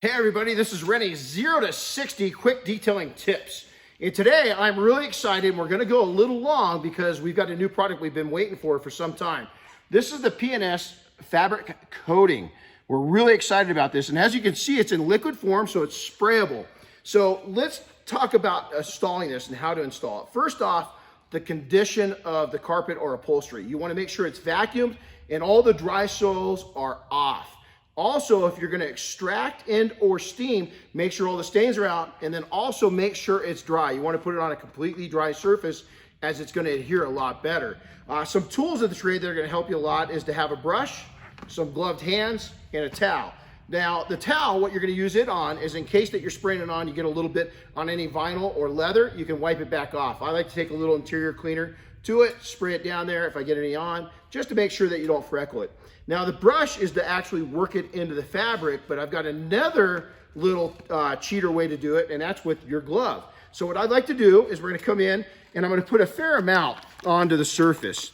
Hey everybody, this is Renny, 0 to 60 quick detailing tips. And today I'm really excited. We're gonna go a little long because we've got a new product we've been waiting for some time. This is the Pns Fabric Coating. We're really excited about this. And as you can see, it's in liquid form, so it's sprayable. So let's talk about installing this and how to install it. First off, the condition of the carpet or upholstery. You wanna make sure it's vacuumed and all the dry soils are off. Also, if you're gonna extract and or steam, make sure all the stains are out, and then also make sure it's dry. You wanna put it on a completely dry surface as it's gonna adhere a lot better. Some tools of the trade that are gonna help you a lot is to have a brush, some gloved hands, and a towel. Now, the towel, what you're gonna use it on is in case that you're spraying it on, you get a little bit on any vinyl or leather, you can wipe it back off. I like to take a little interior cleaner to it, spray it down there if I get any on, just to make sure that you don't freckle it. Now the brush is to actually work it into the fabric, but I've got another little cheater way to do it, and that's with your glove. So what I'd like to do is we're gonna come in and I'm gonna put a fair amount onto the surface.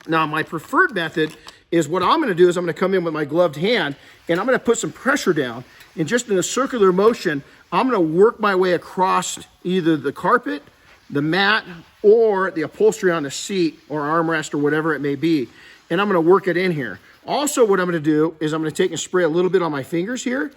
Now my preferred method is what I'm gonna do is I'm gonna come in with my gloved hand and I'm gonna put some pressure down, and just in a circular motion, I'm gonna work my way across either the carpet, the mat, or the upholstery on the seat or armrest or whatever it may be. And I'm gonna work it in here. Also, what I'm gonna do is I'm gonna take and spray a little bit on my fingers here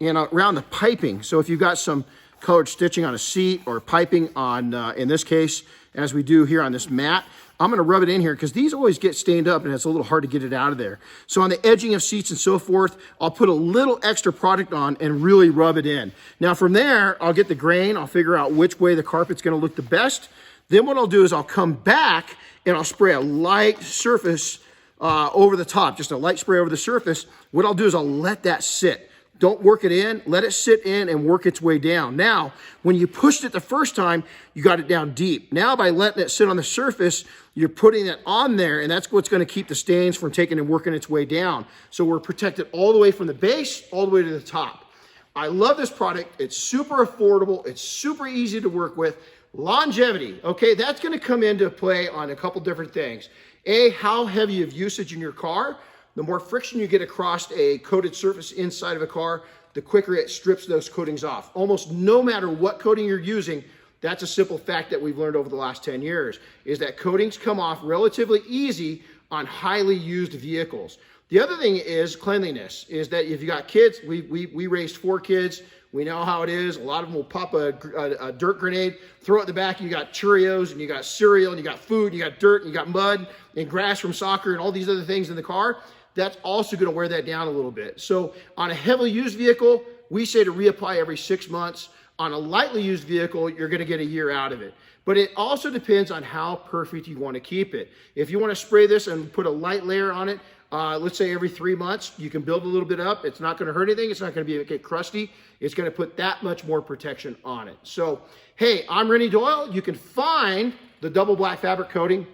and around the piping. So if you've got some colored stitching on a seat or piping on, in this case, as we do here on this mat, I'm gonna rub it in here because these always get stained up and it's a little hard to get it out of there. So on the edging of seats and so forth, I'll put a little extra product on and really rub it in. Now from there, I'll get the grain, I'll figure out which way the carpet's gonna look the best. Then what I'll do is I'll come back and I'll spray a light surface over the top, just a light spray over the surface. What I'll do is I'll let that sit. Don't work it in, let it sit in and work its way down. Now, when you pushed it the first time, you got it down deep. Now by letting it sit on the surface, you're putting it on there, and that's what's gonna keep the stains from taking and working its way down. So we're protected all the way from the base, all the way to the top. I love this product. It's super affordable. It's super easy to work with. Longevity, okay, that's gonna come into play on a couple different things. A, how heavy of usage in your car. The more friction you get across a coated surface inside of a car, the quicker it strips those coatings off. Almost no matter what coating you're using, that's a simple fact that we've learned over the last 10 years, is that coatings come off relatively easy on highly used vehicles. The other thing is cleanliness, is that if you got kids, we raised 4 kids, we know how it is. A lot of them will pop a dirt grenade, throw it in the back, and you got Cheerios, and you got cereal, and you got food, and you got dirt, and you got mud, and grass from soccer, and all these other things in the car. That's also gonna wear that down a little bit. So on a heavily used vehicle, we say to reapply every 6 months. On a lightly used vehicle, you're gonna get a year out of it. But it also depends on how perfect you wanna keep it. If you wanna spray this and put a light layer on it, let's say every 3 months, you can build a little bit up. It's not gonna hurt anything. It's not gonna get crusty. It's gonna put that much more protection on it. So, hey, I'm Renny Doyle. You can find the double black fabric coating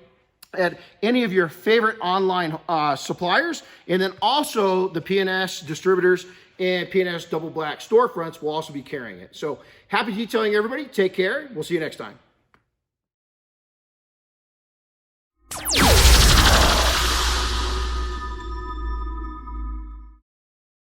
at any of your favorite online suppliers, and then also the Pns distributors and Pns double black storefronts will also be carrying it. So happy detailing, everybody. Take care. We'll see you next time.